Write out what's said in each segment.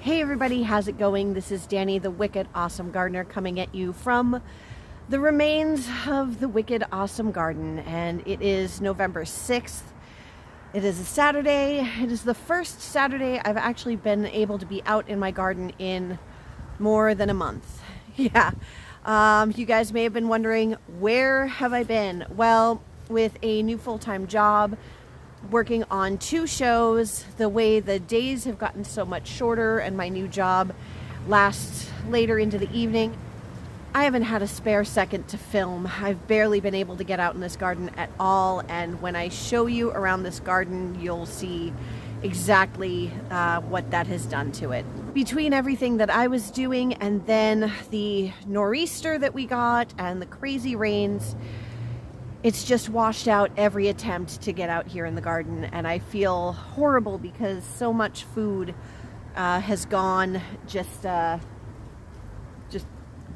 Hey everybody, how's it going? This is Danny, the Wicked Awesome Gardener, coming at you from the remains of the Wicked Awesome Garden, and it is November 6th. It is a Saturday. It is the first Saturday I've actually been able to be out in my garden in more than a month. Yeah. You guys may have been wondering, where have I been? Well, with a new full-time job, working on 2 shows, the way the days have gotten so much shorter and my new job lasts later into the evening, I haven't had a spare second to film. I've barely been able to get out in this garden at all, and when I show you around this garden, you'll see exactly what that has done to it. Between everything that I was doing and then the nor'easter that we got and the crazy rains, it's just washed out every attempt to get out here in the garden, and I feel horrible because so much food has gone, just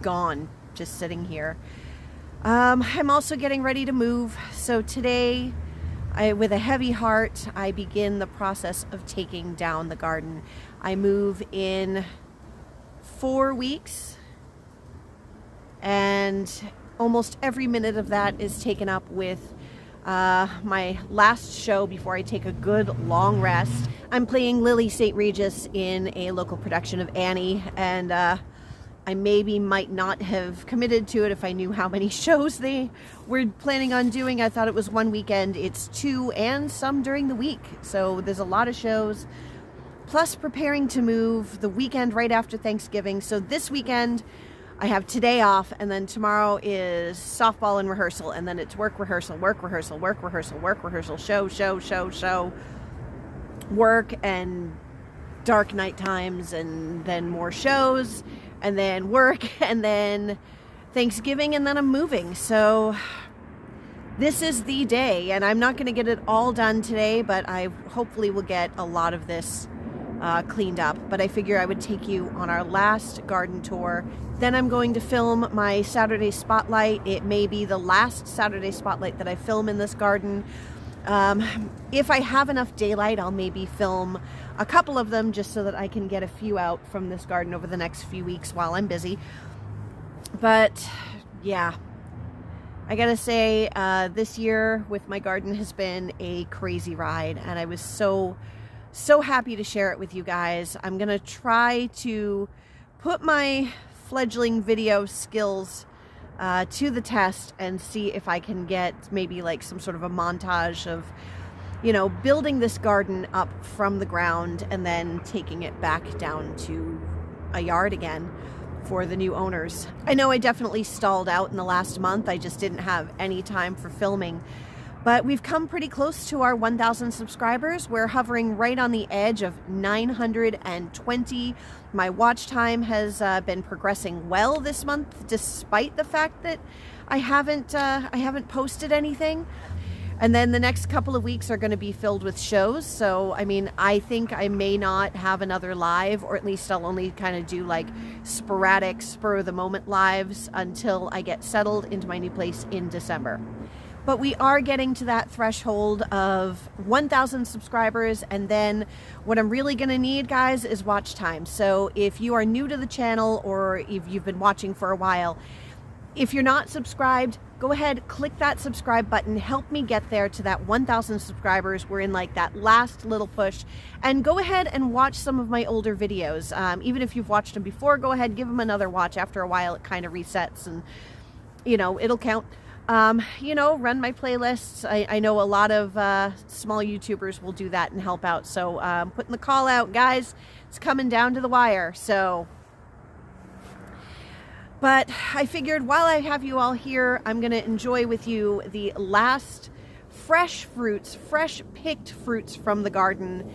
gone, just sitting here. I'm also getting ready to move, so today, with a heavy heart, I begin the process of taking down the garden. I move in 4 weeks, and almost every minute of that is taken up with my last show before I take a good long rest. I'm playing Lily St. Regis in a local production of Annie, and I maybe might not have committed to it if I knew how many shows they were planning on doing. I thought it was one weekend. It's 2 and some during the week. So there's a lot of shows. Plus preparing to move the weekend right after Thanksgiving. So this weekend I have today off, and then tomorrow is softball and rehearsal, and then it's work, rehearsal, work, rehearsal, work, rehearsal, work, rehearsal, show, work, and dark night times, and then more shows, and then work, and then Thanksgiving, and then I'm moving. So this is the day, and I'm not going to get it all done today, but I hopefully will get a lot of this cleaned up. But I figure I would take you on our last garden tour. Then I'm going to film my Saturday Spotlight. It may be the last Saturday Spotlight that I film in this garden. If I have enough daylight, I'll maybe film a couple of them just so that I can get a few out from this garden over the next few weeks while I'm busy. But yeah, I gotta say, this year with my garden has been a crazy ride, and I was so happy to share it with you guys. I'm gonna try to put my fledgling video skills to the test and see if I can get maybe like some sort of a montage of, you know, building this garden up from the ground and then taking it back down to a yard again for the new owners. I know I definitely stalled out in the last month. I just didn't have any time for filming. But we've come pretty close to our 1,000 subscribers. We're hovering right on the edge of 920. My watch time has been progressing well this month, despite the fact that I haven't posted anything. And then the next couple of weeks are going to be filled with shows. So, I mean, I think I may not have another live, or at least I'll only kind of do like sporadic, spur-of-the-moment lives until I get settled into my new place in December. But we are getting to that threshold of 1,000 subscribers, and then what I'm really going to need, guys, is watch time. So if you are new to the channel, or if you've been watching for a while, if you're not subscribed, go ahead, click that subscribe button. Help me get there to that 1,000 subscribers. We're in like that last little push. And go ahead and watch some of my older videos. Even if you've watched them before, go ahead, give them another watch. After a while, it kind of resets, and, you know, it'll count. You know, run my playlists. I know a lot of small YouTubers will do that and help out. So putting the call out, guys, it's coming down to the wire. So, but I figured while I have you all here, I'm going to enjoy with you the last fresh fruits, fresh picked fruits from the garden.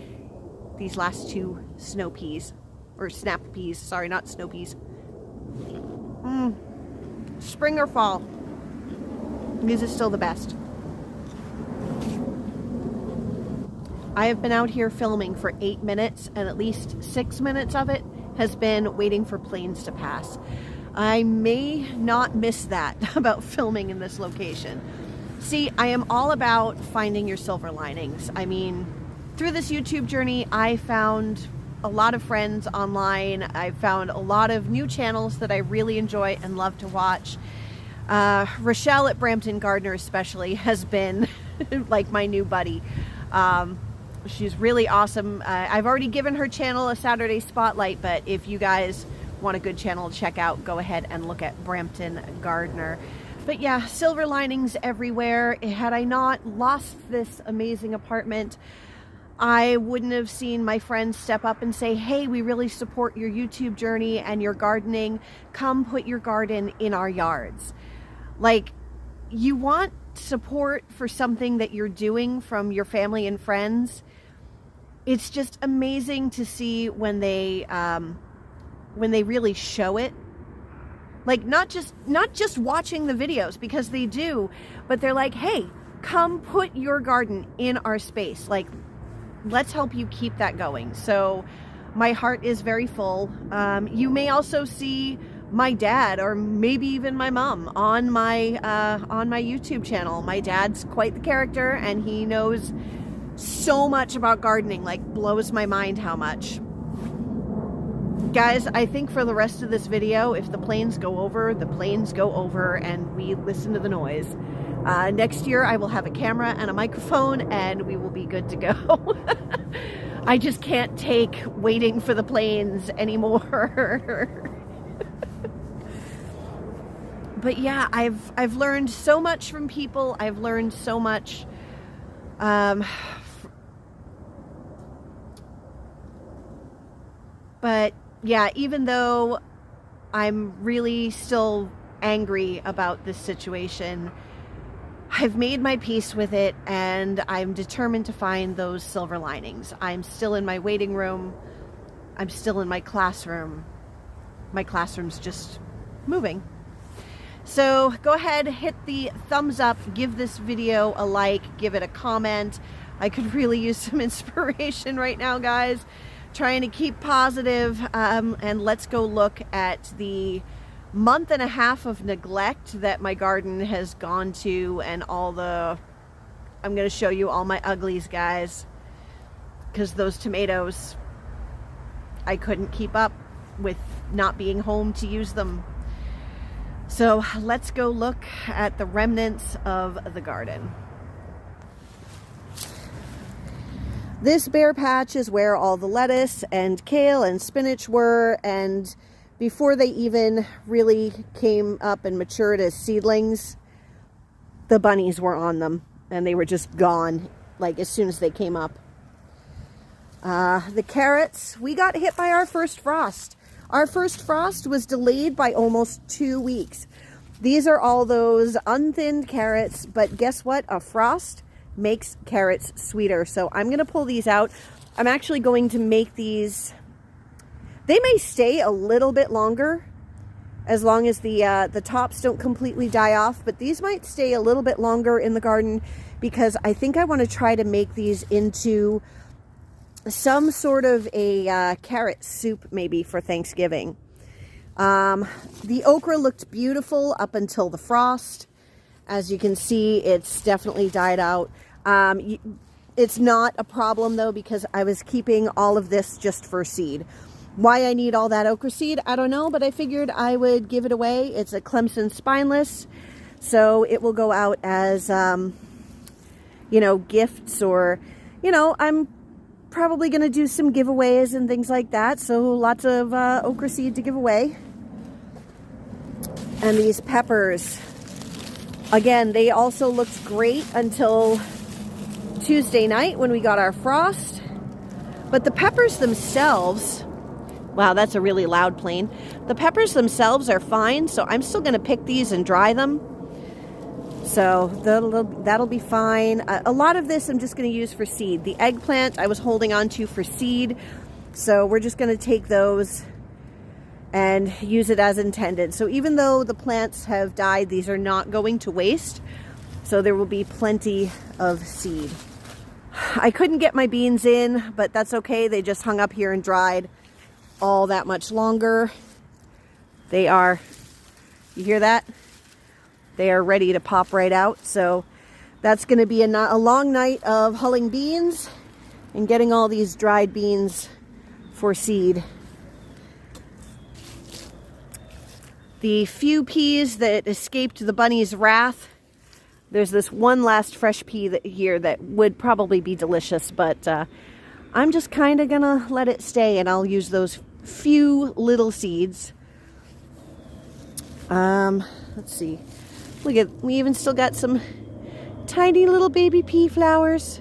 These last 2 snow peas, or snap peas. Sorry, not snow peas. Spring or fall. These are still the best. I have been out here filming for 8 minutes, and at least 6 minutes of it has been waiting for planes to pass. I may not miss that about filming in this location. See, I am all about finding your silver linings. I mean, through this YouTube journey, I found a lot of friends online. I've found a lot of new channels that I really enjoy and love to watch. Rochelle at Brampton Gardener especially has been like my new buddy. She's really awesome. I've already given her channel a Saturday spotlight, but if you guys want a good channel to check out, go ahead and look at Brampton Gardener. But yeah, silver linings everywhere. Had I not lost this amazing apartment, I wouldn't have seen my friends step up and say, hey, we really support your YouTube journey and your gardening. Come put your garden in our yards. Like, you want support for something that you're doing from your family and friends. It's just amazing to see when they really show it. Like, not just watching the videos, because they do, but they're like, hey, come put your garden in our space. Like, let's help you keep that going. So my heart is very full. You may also see my dad, or maybe even my mom, on my YouTube channel. My dad's quite the character, and he knows so much about gardening, like blows my mind how much. Guys, I think for the rest of this video, if the planes go over, the planes go over, and we listen to the noise. Next year, I will have a camera and a microphone, and we will be good to go. I just can't take waiting for the planes anymore. But yeah, I've learned so much from people. I've learned so much. But yeah, even though I'm really still angry about this situation, I've made my peace with it, and I'm determined to find those silver linings. I'm still in my waiting room. I'm still in my classroom. My classroom's just moving. So go ahead, hit the thumbs up, give this video a like, give it a comment. I could really use some inspiration right now, guys. Trying to keep positive, and let's go look at the month and a half of neglect that my garden has gone to, and all the, I'm going to show you all my uglies, guys, because those tomatoes, I couldn't keep up with not being home to use them. So let's go look at the remnants of the garden. This bare patch is where all the lettuce and kale and spinach were, and before they even really came up and matured as seedlings, the bunnies were on them, and they were just gone, like as soon as they came up. The carrots, we got hit by our first frost. Our first frost was delayed by almost 2 weeks. These are all those unthinned carrots, but guess what? A frost makes carrots sweeter. So I'm going to pull these out. I'm actually going to make these, they may stay a little bit longer as long as the tops don't completely die off, but these might stay a little bit longer in the garden, because I think I want to try to make these into some sort of a carrot soup maybe for Thanksgiving. The okra looked beautiful up until the frost. As you can see, it's definitely died out. It's not a problem though, because I was keeping all of this just for seed. Why I need all that okra seed, I don't know, but I figured I would give it away. It's a Clemson spineless, so it will go out as, you know, gifts, or, you know, I'm probably going to do some giveaways and things like that. So lots of okra seed to give away. And these peppers, again, they also looked great until Tuesday night when we got our frost. But the peppers themselves, wow, that's a really loud plane. The peppers themselves are fine, so I'm still going to pick these and dry them. So that'll be fine. A lot of this I'm just going to use for seed. The eggplant I was holding on to for seed, so we're just going to take those and use it as intended. So even though the plants have died, these are not going to waste. So there will be plenty of seed. I couldn't get my beans in, but that's okay. They just hung up here and dried all that much longer. They are, you hear that? They are ready to pop right out. So that's going to be a long night of hulling beans and getting all these dried beans for seed. The few peas that escaped the bunny's wrath, there's this one last fresh pea here that would probably be delicious, but I'm just kind of gonna let it stay, and I'll use those few little seeds. Let's see. Look at, we even still got some tiny little baby pea flowers.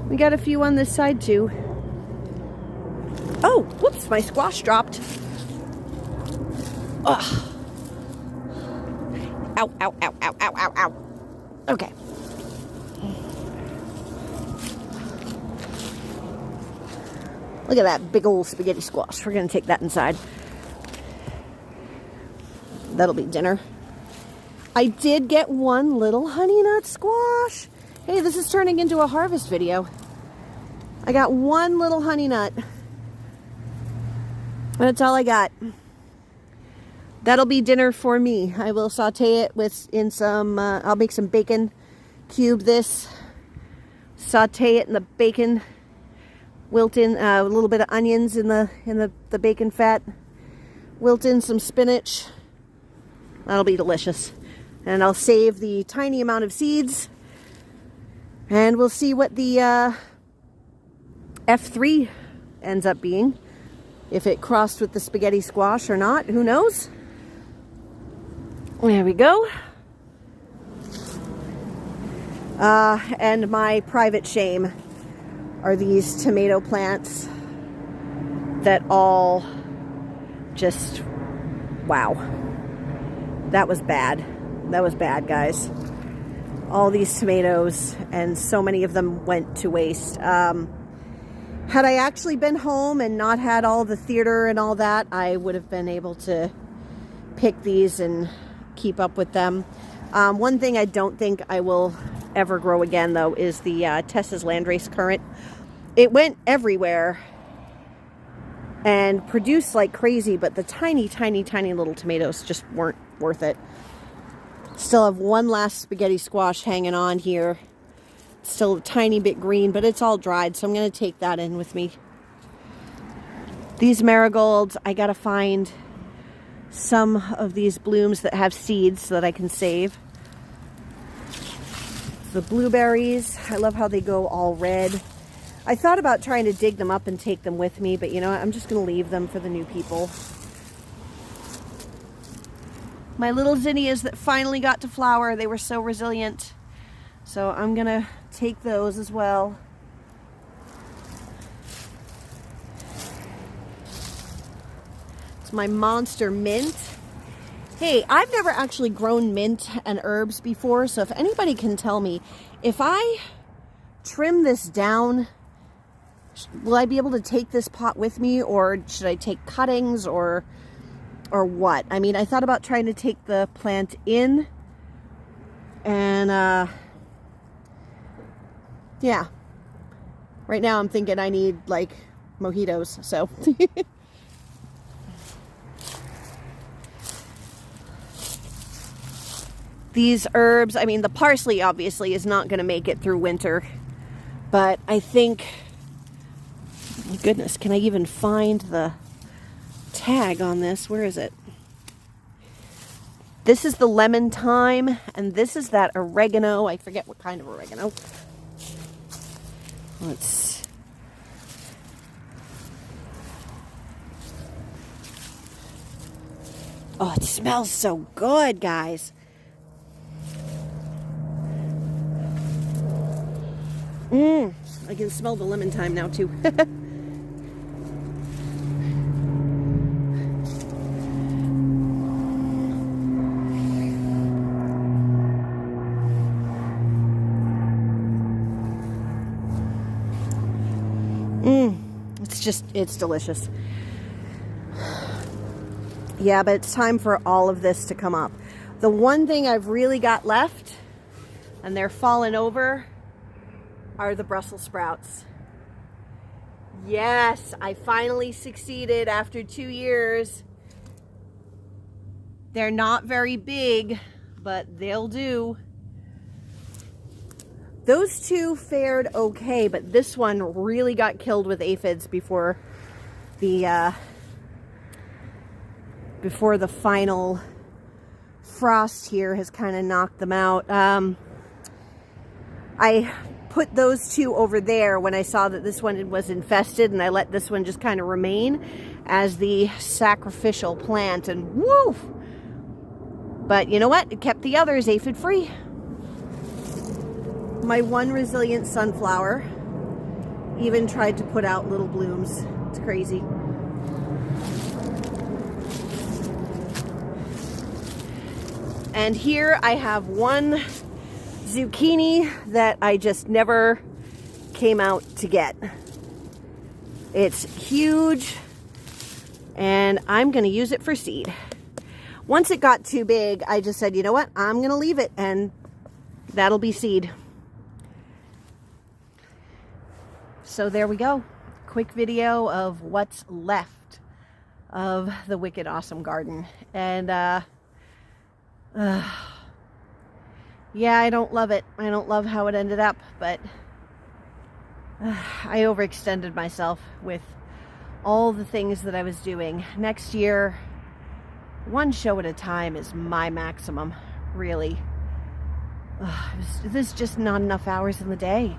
We got a few on this side too. Oh, whoops, my squash dropped. Ugh. Ow, ow, ow, ow, ow, ow, ow. Okay. Look at that big old spaghetti squash. We're going to take that inside. That'll be dinner. I did get one little honey nut squash. Hey, this is turning into a harvest video. I got one little honey nut. That's all I got. That'll be dinner for me. I will saute it in some, I'll make some bacon, cube this, saute it in the bacon, wilt in a little bit of onions in the bacon fat, wilt in some spinach. That'll be delicious. And I'll save the tiny amount of seeds, and we'll see what the F3 ends up being. If it crossed with the spaghetti squash or not, who knows? There we go. And my private shame are these tomato plants that all just, wow. That was bad. That was bad, guys. All these tomatoes, and so many of them went to waste. Had I actually been home and not had all the theater and all that, I would have been able to pick these and keep up with them. One thing I don't think I will ever grow again, though, is the Tess's Landrace currant. It went everywhere and produced like crazy, but the tiny, tiny, tiny little tomatoes just weren't worth it. Still have one last spaghetti squash hanging on here. Still a tiny bit green, but it's all dried, so I'm going to take that in with me. These marigolds, I got to find some of these blooms that have seeds so that I can save. The blueberries, I love how they go all red. I thought about trying to dig them up and take them with me, but you know what? I'm just going to leave them for the new people. My little zinnias that finally got to flower, they were so resilient. So I'm going to take those as well. It's my monster mint. Hey, I've never actually grown mint and herbs before, so if anybody can tell me, if I trim this down, will I be able to take this pot with me, or should I take cuttings, or what? I mean, I thought about trying to take the plant in, and yeah. Right now I'm thinking I need like mojitos, so. These herbs, I mean, the parsley obviously is not going to make it through winter, but I think, my goodness, can I even find the tag on this? Where is it? This is the lemon thyme, and this is that oregano. I forget what kind of oregano. Oh, it smells so good, guys. I can smell the lemon thyme now too. It's delicious. Yeah, but it's time for all of this to come up. The one thing I've really got left, and they're falling over, are the Brussels sprouts. Yes, I finally succeeded after 2 years. They're not very big, but they'll do. Those two fared okay, but this one really got killed with aphids before the final frost here has kind of knocked them out. I put those two over there when I saw that this one was infested, and I let this one just kind of remain as the sacrificial plant, and woo! But you know what? It kept the others aphid free. My one resilient sunflower even tried to put out little blooms. It's crazy. And here I have one zucchini that I just never came out to get. It's huge, and I'm going to use it for seed. Once it got too big, I just said, you know what? I'm going to leave it, and that'll be seed. So there we go. Quick video of what's left of the Wicked Awesome Garden. And yeah, I don't love it. I don't love how it ended up, but I overextended myself with all the things that I was doing. Next year, one show at a time is my maximum, really. There's just not enough hours in the day.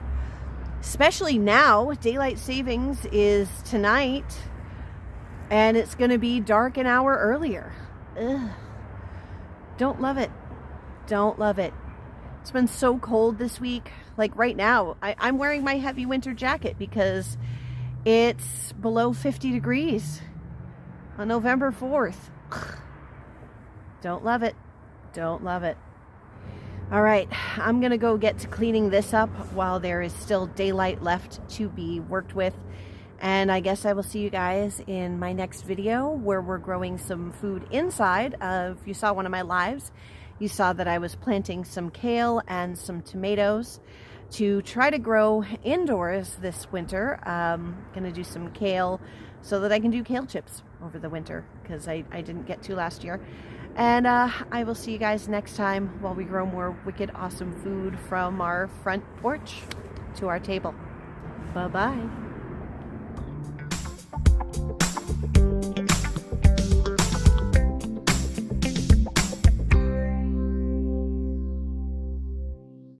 Especially now, daylight savings is tonight, and it's going to be dark an hour earlier. Ugh. Don't love it. Don't love it. It's been so cold this week. Like right now, I'm wearing my heavy winter jacket because it's below 50 degrees on November 4th. Ugh. Don't love it. Don't love it. All right, I'm gonna go get to cleaning this up while there is still daylight left to be worked with. And I guess I will see you guys in my next video where we're growing some food inside. If you saw one of my lives, you saw that I was planting some kale and some tomatoes to try to grow indoors this winter. Gonna do some kale so that I can do kale chips over the winter because I didn't get to last year. And I will see you guys next time while we grow more wicked awesome food from our front porch to our table. Bye-bye.